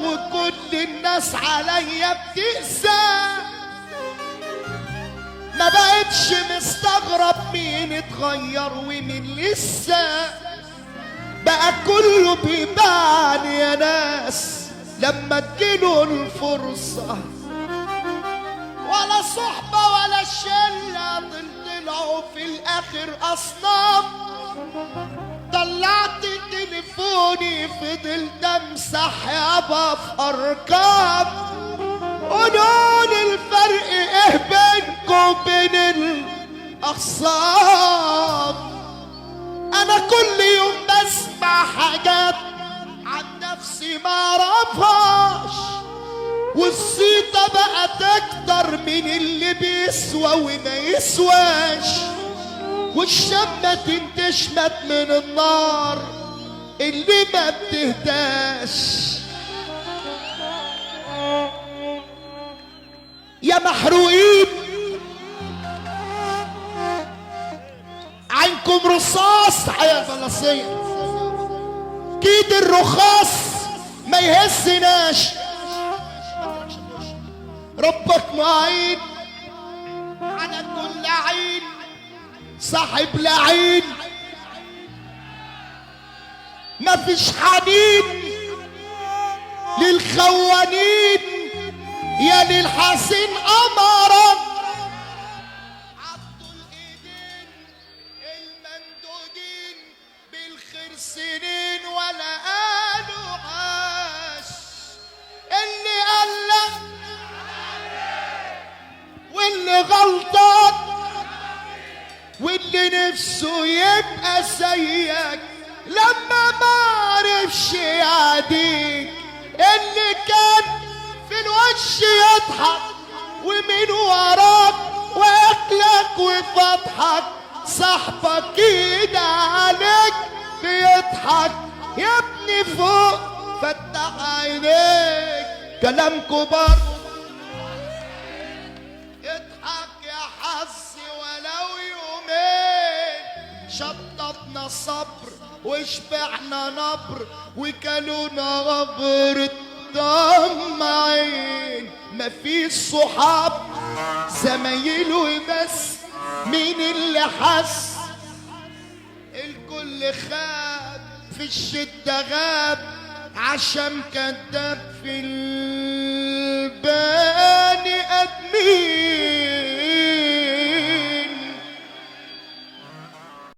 وكل الناس عليا بتقسى، ما بقتش مستغرب مين اتغير ومين لسه، بقى كله بيبان يا ناس لما تجيله الفرصة، ولا صحبة ولا شلة طلعوا في الآخر أصنام. طلعت تليفوني فضلت امسح يابا في أرقام، قولولي الفرق ايه بينكم وبين الأخصام. أنا كل يوم بسمع حاجات عن نفسي ما أعرفهاش، والصيطة بقت أكتر من اللي بيسوى وما يسواش، والشمة تنتشمت من النار اللي ما بتهداش. يا محروقين عنكم رصاص حياة الفلسطينية، كيد الرخاص ما يهزناش. ربك معين على كل عين، صاحب لعين ما فيش حنين للخوانين، يا للحسين أمرك عضوا الإيدين الممدودين بالخير سنين ولا قالوا عاش. اللي قالك واللي غلطان واللي نفسه يبقى زيك لما ما عرفش يعديك، اللي كان في الوش يضحك ومن وراك واكلك وفتحك، صاحبك كده عليك بيضحك. يا ابني فوق فتح عينيك، كلام كبار اضحك يا حظي ولو يومين. شططنا صبر وشبعنا نبر وكلونا غبر الطمعين، مفيش صحاب زمايله بس مين اللي حس، الكل خاب في الشدة غاب عشان كداب في البني ادمين.